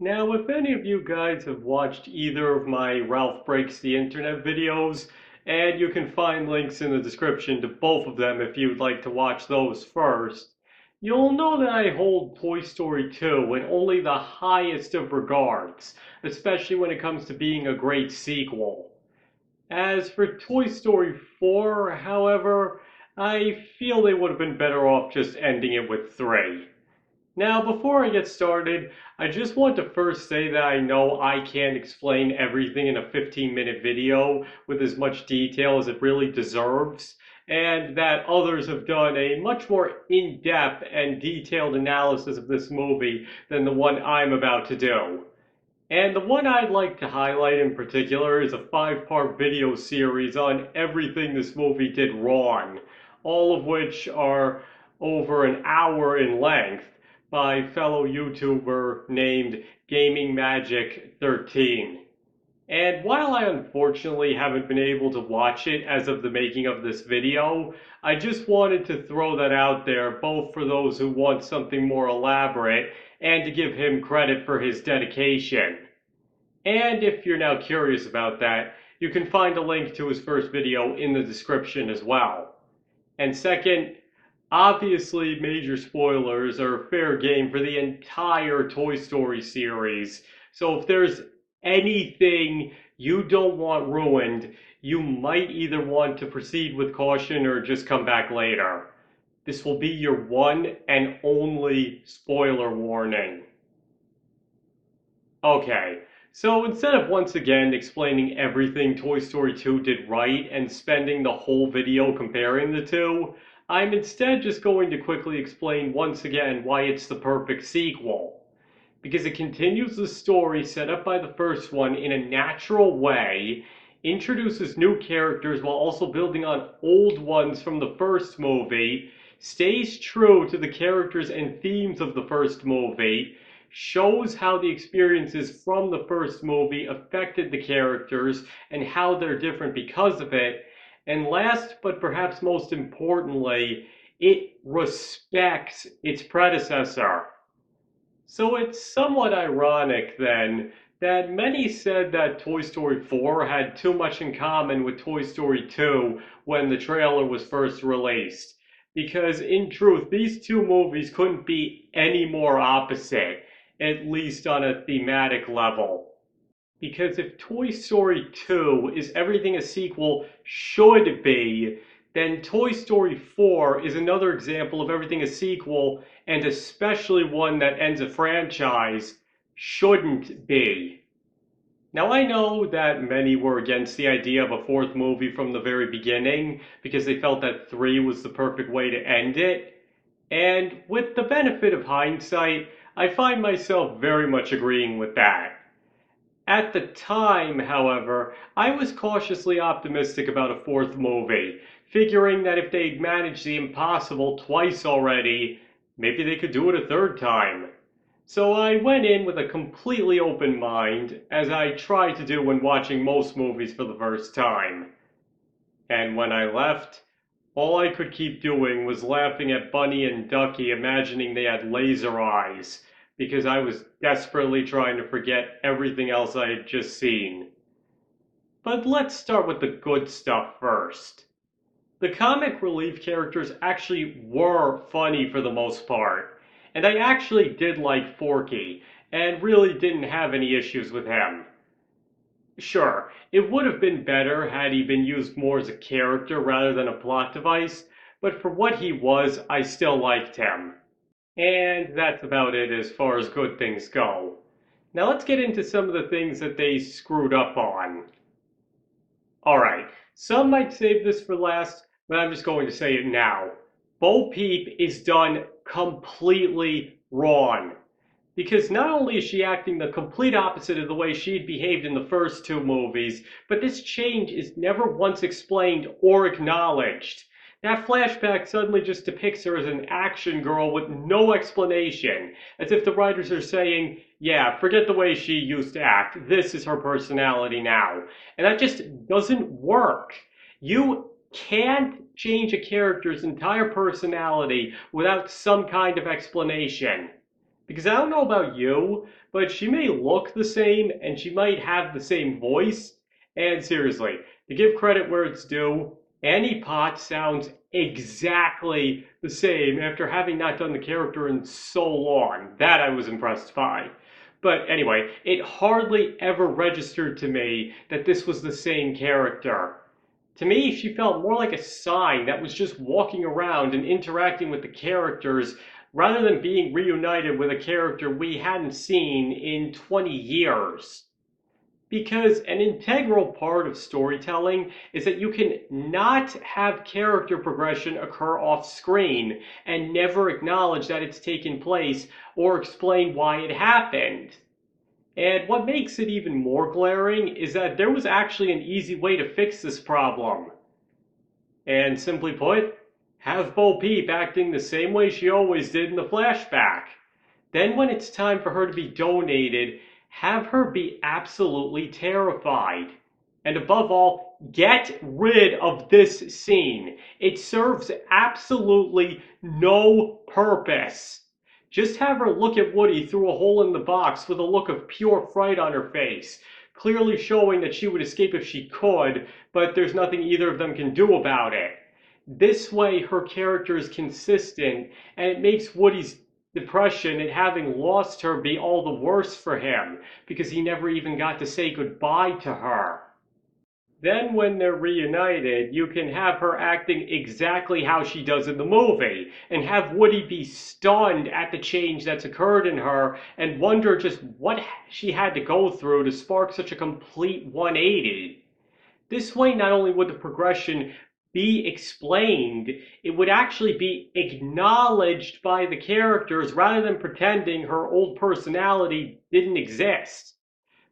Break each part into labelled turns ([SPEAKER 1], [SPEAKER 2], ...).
[SPEAKER 1] Now, if any of you guys have watched either of my Ralph Breaks the Internet videos, and you can find links in the description to both of them if you'd like to watch those first, you'll know that I hold Toy Story 2 in only the highest of regards, especially when it comes to being a great sequel. As for Toy Story 4, however, I feel they would have been better off just ending it with 3. Now, before I get started, I just want to first say that I know I can't explain everything in a 15-minute video with as much detail as it really deserves, and that others have done a much more in-depth and detailed analysis of this movie than the one I'm about to do. And the one I'd like to highlight in particular is a 5-part video series on everything this movie did wrong, all of which are over an hour in length by fellow YouTuber named Gaming Magic 13. And while I unfortunately haven't been able to watch it as of the making of this video, I just wanted to throw that out there both for those who want something more elaborate and to give him credit for his dedication. And if you're now curious about that, you can find a link to his first video in the description as well. And second, obviously major spoilers are fair game for the entire Toy Story series. So if there's anything you don't want ruined, you might either want to proceed with caution or just come back later. This will be your one and only spoiler warning. Okay, so instead of once again explaining everything Toy Story 2 did right and spending the whole video comparing the two, I'm instead just going to quickly explain once again why it's the perfect sequel. Because it continues the story set up by the first one in a natural way, introduces new characters while also building on old ones from the first movie, stays true to the characters and themes of the first movie, shows how the experiences from the first movie affected the characters and how they're different because of it, and last but perhaps most importantly, it respects its predecessor. So it's somewhat ironic then that many said that Toy Story 4 had too much in common with Toy Story 2 when the trailer was first released. Because in truth, these two movies couldn't be any more opposite, at least on a thematic level. Because if Toy Story 2 is everything a sequel should be, then Toy Story 4 is another example of everything a sequel, and especially one that ends a franchise, shouldn't be. Now I know that many were against the idea of a fourth movie from the very beginning because they felt that 3 was the perfect way to end it. And with the benefit of hindsight, I find myself very much agreeing with that. At the time, however, I was cautiously optimistic about a fourth movie, figuring that if they'd managed the impossible twice already, maybe they could do it a third time. So I went in with a completely open mind, as I try to do when watching most movies for the first time. And when I left, all I could keep doing was laughing at Bunny and Ducky, imagining they had laser eyes, because I was desperately trying to forget everything else I had just seen. But let's start with the good stuff first. The comic relief characters actually were funny for the most part, and I actually did like Forky, and really didn't have any issues with him. Sure, it would have been better had he been used more as a character rather than a plot device, but for what he was, I still liked him. And that's about it as far as good things go. Now let's get into some of the things that they screwed up on. Alright, some might save this for last, but I'm just going to say it now. Bo Peep is done completely wrong. Because not only is she acting the complete opposite of the way she'd behaved in the first two movies, but this change is never once explained or acknowledged. That flashback suddenly just depicts her as an action girl with no explanation, as if the writers are saying, yeah, forget the way she used to act, this is her personality now. And that just doesn't work. You can't change a character's entire personality without some kind of explanation. Because I don't know about you, but she may look the same and she might have the same voice. And seriously, to give credit where it's due, Annie Potts sounds exactly the same after having not done the character in so long. That I was impressed by. But anyway, it hardly ever registered to me that this was the same character. To me, she felt more like a sign that was just walking around and interacting with the characters rather than being reunited with a character we hadn't seen in 20 years. Because an integral part of storytelling is that you can not have character progression occur off screen and never acknowledge that it's taken place or explain why it happened. And what makes it even more glaring is that there was actually an easy way to fix this problem. And simply put, have Bo Peep acting the same way she always did in the flashback. Then when it's time for her to be donated, have her be absolutely terrified. And above all, get rid of this scene. It serves absolutely no purpose. Just have her look at Woody through a hole in the box with a look of pure fright on her face, clearly showing that she would escape if she could, but there's nothing either of them can do about it. This way, her character is consistent, and it makes Woody's depression at having lost her be all the worse for him, because he never even got to say goodbye to her. Then when they're reunited, you can have her acting exactly how she does in the movie, and have Woody be stunned at the change that's occurred in her, and wonder just what she had to go through to spark such a complete 180. This way, not only would the progression be explained, it would actually be acknowledged by the characters rather than pretending her old personality didn't exist.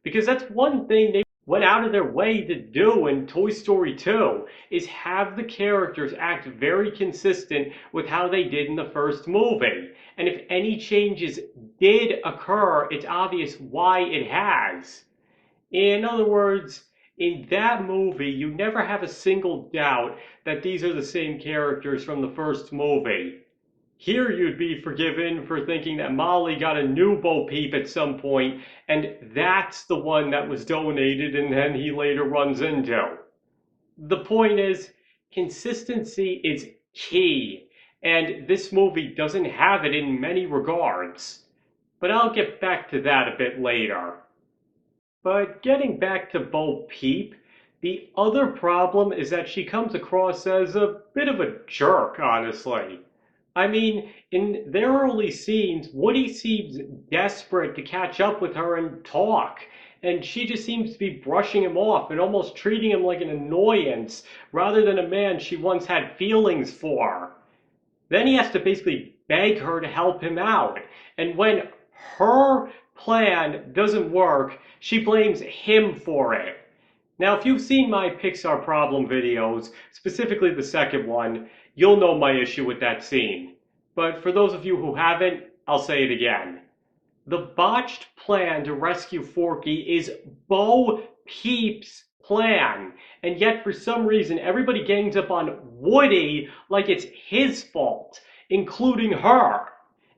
[SPEAKER 1] Because that's one thing they went out of their way to do in Toy Story 2, is have the characters act very consistent with how they did in the first movie. And if any changes did occur, it's obvious why it has. In other words, in that movie, you never have a single doubt that these are the same characters from the first movie. Here you'd be forgiven for thinking that Molly got a new Bo Peep at some point, and that's the one that was donated and then he later runs into. The point is, consistency is key, and this movie doesn't have it in many regards. But I'll get back to that a bit later. But getting back to Bo Peep, the other problem is that she comes across as a bit of a jerk, honestly. I mean, in their early scenes, Woody seems desperate to catch up with her and talk, and she just seems to be brushing him off and almost treating him like an annoyance rather than a man she once had feelings for. Then he has to basically beg her to help him out, and when her plan doesn't work, she blames him for it. Now, if you've seen my Pixar problem videos, specifically the second one, you'll know my issue with that scene. But for those of you who haven't, I'll say it again. The botched plan to rescue Forky is Bo Peep's plan, and yet for some reason everybody gangs up on Woody like it's his fault, including her.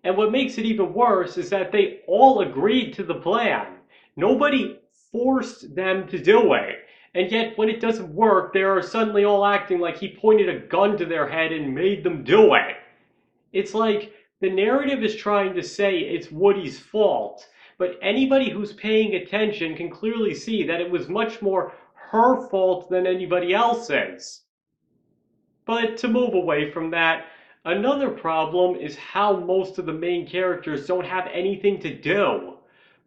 [SPEAKER 1] And what makes it even worse is that they all agreed to the plan. Nobody forced them to do it. And yet, when it doesn't work, they are suddenly all acting like he pointed a gun to their head and made them do it. It's like the narrative is trying to say it's Woody's fault, but anybody who's paying attention can clearly see that it was much more her fault than anybody else's. But to move away from that, another problem is how most of the main characters don't have anything to do.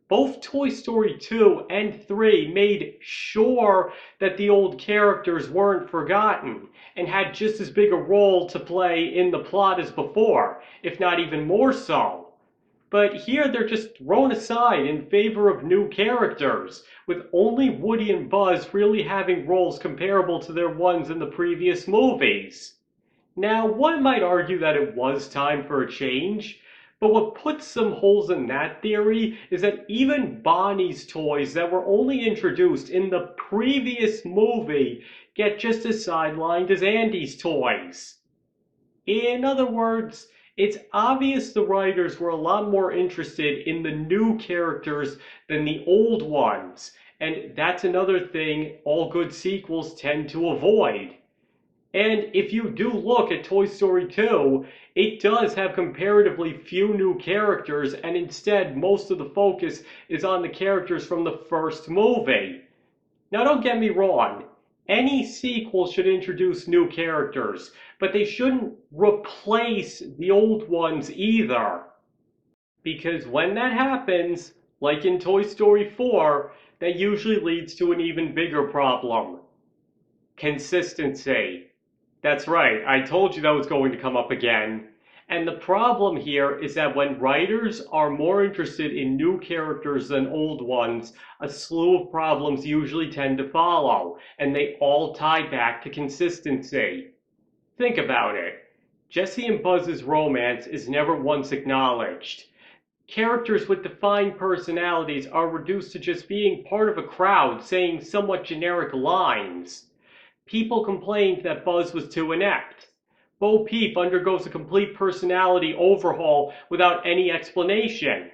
[SPEAKER 1] Both Toy Story 2 and 3 made sure that the old characters weren't forgotten and had just as big a role to play in the plot as before, if not even more so. But here they're just thrown aside in favor of new characters, with only Woody and Buzz really having roles comparable to their ones in the previous movies. Now, one might argue that it was time for a change, but what puts some holes in that theory is that even Bonnie's toys that were only introduced in the previous movie get just as sidelined as Andy's toys. In other words, It's obvious the writers were a lot more interested in the new characters than the old ones, and that's another thing all good sequels tend to avoid. And if you do look at Toy Story 2, it does have comparatively few new characters, and instead, most of the focus is on the characters from the first movie. Now, don't get me wrong, any sequel should introduce new characters, but they shouldn't replace the old ones either. Because when that happens, like in Toy Story 4, that usually leads to an even bigger problem: consistency. That's right, I told you that was going to come up again. And the problem here is that when writers are more interested in new characters than old ones, a slew of problems usually tend to follow, and they all tie back to consistency. Think about it. Jesse and Buzz's romance is never once acknowledged. Characters with defined personalities are reduced to just being part of a crowd saying somewhat generic lines. People complained that Buzz was too inept. Bo Peep undergoes a complete personality overhaul without any explanation.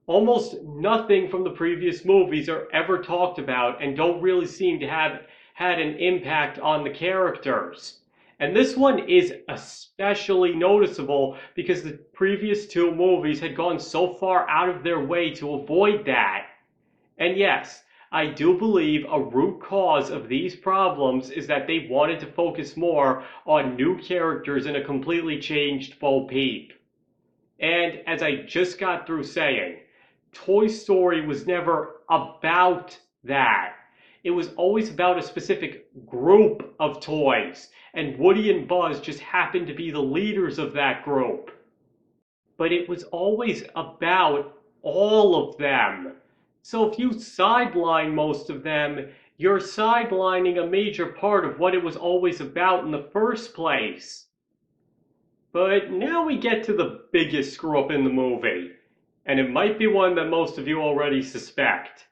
[SPEAKER 1] Almost nothing from the previous movies are ever talked about and don't really seem to have had an impact on the characters. And this one is especially noticeable because the previous two movies had gone so far out of their way to avoid that. And yes, I do believe a root cause of these problems is that they wanted to focus more on new characters and a completely changed Bo Peep. And as I just got through saying, Toy Story was never about that. It was always about a specific group of toys, and Woody and Buzz just happened to be the leaders of that group. But it was always about all of them. So if you sideline most of them, you're sidelining a major part of what it was always about in the first place. But now we get to the biggest screw up in the movie, and it might be one that most of you already suspect: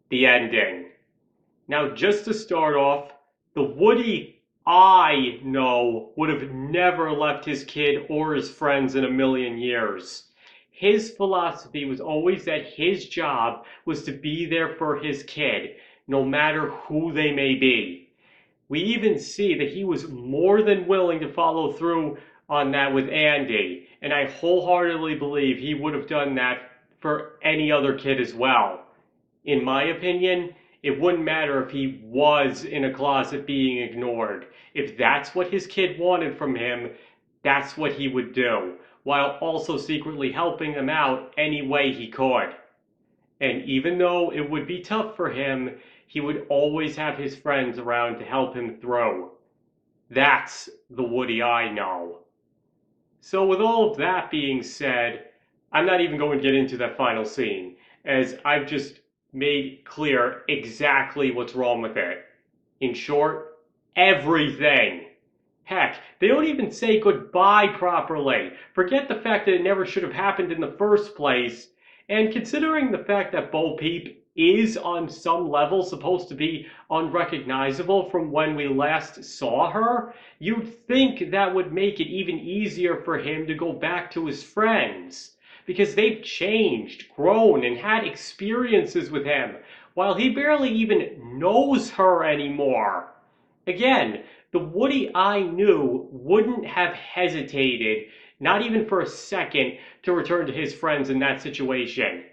[SPEAKER 1] the ending. Now, just to start off, the Woody I know would have never left his kid or his friends in a million years. His philosophy was always that his job was to be there for his kid, no matter who they may be. We even see that he was more than willing to follow through on that with Andy, and I wholeheartedly believe he would have done that for any other kid as well. In my opinion, it wouldn't matter if he was in a closet being ignored. If that's what his kid wanted from him, that's what he would do, while also secretly helping them out any way he could. And even though it would be tough for him, he would always have his friends around to help him through. That's the Woody I know. So with all of that being said, I'm not even going to get into that final scene, as I've just made clear exactly what's wrong with it. In short, everything. Heck, they don't even say goodbye properly. Forget the fact that it never should have happened in the first place. And considering the fact that Bo Peep is on some level supposed to be unrecognizable from when we last saw her, you'd think that would make it even easier for him to go back to his friends. Because they've changed, grown, and had experiences with him, while he barely even knows her anymore. Again, the Woody I knew wouldn't have hesitated, not even for a second, to return to his friends in that situation.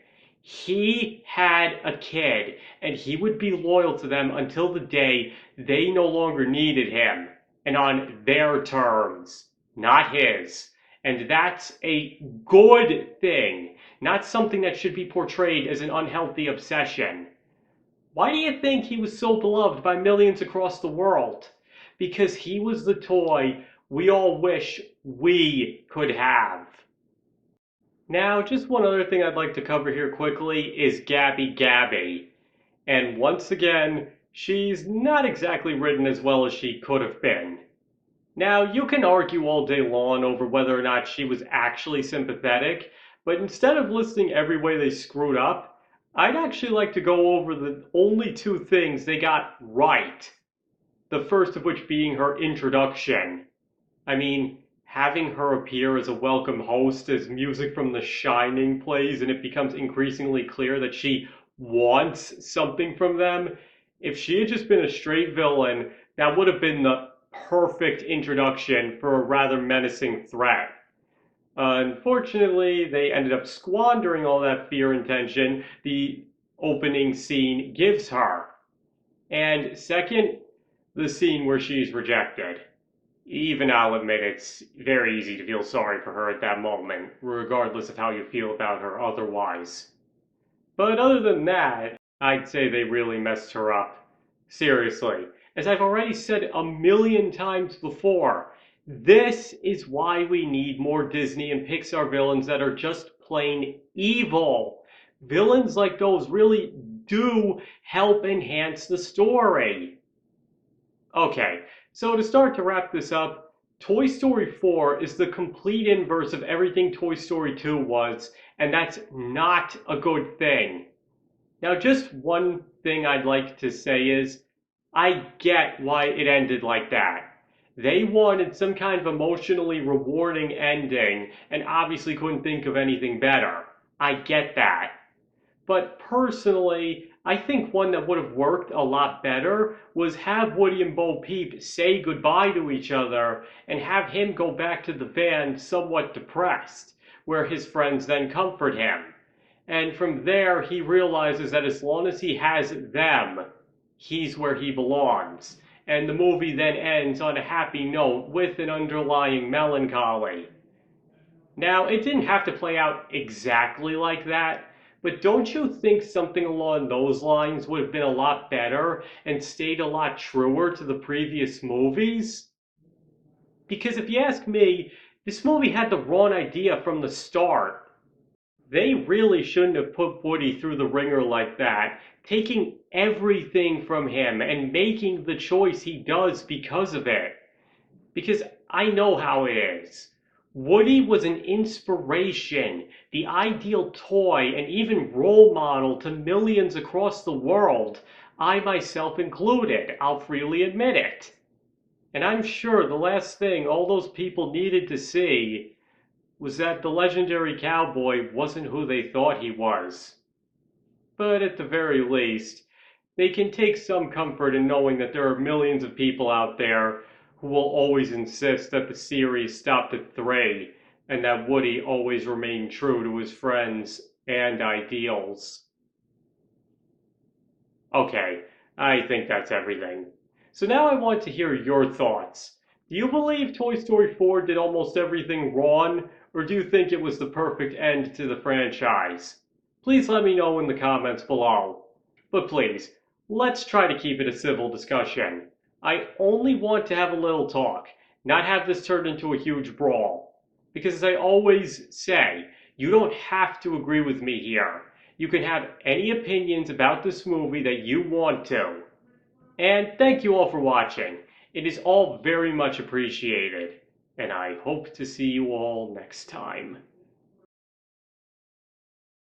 [SPEAKER 1] He had a kid, and he would be loyal to them until the day they no longer needed him, and on their terms, not his. And that's a good thing, not something that should be portrayed as an unhealthy obsession. Why do you think he was so beloved by millions across the world? Because he was the toy we all wish we could have. Now, just one other thing I'd like to cover here quickly is Gabby Gabby. And once again, she's not exactly written as well as she could have been. Now, you can argue all day long over whether or not she was actually sympathetic, but instead of listing every way they screwed up, I'd actually like to go over the only two things they got right. The first of which being her introduction. I mean, having her appear as a welcome host as music from The Shining plays and it becomes increasingly clear that she wants something from them. If she had just been a straight villain, that would have been the perfect introduction for a rather menacing threat. Unfortunately, they ended up squandering all that fear and tension the opening scene gives her. And second, the scene where she's rejected. Even I'll admit it's very easy to feel sorry for her at that moment, regardless of how you feel about her otherwise. But other than that, I'd say they really messed her up. Seriously. As I've already said a million times before, this is why we need more Disney and Pixar villains that are just plain evil. Villains like those really do help enhance the story. Okay, so to start to wrap this up, Toy Story 4 is the complete inverse of everything Toy Story 2 was, and that's not a good thing. Now, just one thing I'd like to say is, I get why it ended like that. They wanted some kind of emotionally rewarding ending, and obviously couldn't think of anything better. I get that. But personally, I think one that would have worked a lot better was have Woody and Bo Peep say goodbye to each other and have him go back to the van somewhat depressed, where his friends then comfort him. And from there, he realizes that as long as he has them, he's where he belongs. And the movie then ends on a happy note with an underlying melancholy. Now, it didn't have to play out exactly like that, but don't you think something along those lines would have been a lot better and stayed a lot truer to the previous movies? Because if you ask me, this movie had the wrong idea from the start. They really shouldn't have put Woody through the ringer like that, taking everything from him and making the choice he does because of it. Because I know how it is. Woody was an inspiration, the ideal toy, and even role model to millions across the world, I myself included, I'll freely admit it. And I'm sure the last thing all those people needed to see was that the legendary cowboy wasn't who they thought he was. But at the very least, they can take some comfort in knowing that there are millions of people out there who will always insist that the series stopped at 3 and that Woody always remained true to his friends and ideals. Okay, I think that's everything. So now I want to hear your thoughts. Do you believe Toy Story 4 did almost everything wrong, or do you think it was the perfect end to the franchise? Please let me know in the comments below. But please, let's try to keep it a civil discussion. I only want to have a little talk, not have this turn into a huge brawl. Because as I always say, you don't have to agree with me here. You can have any opinions about this movie that you want to. And thank you all for watching. It is all very much appreciated. And I hope to see you all next time.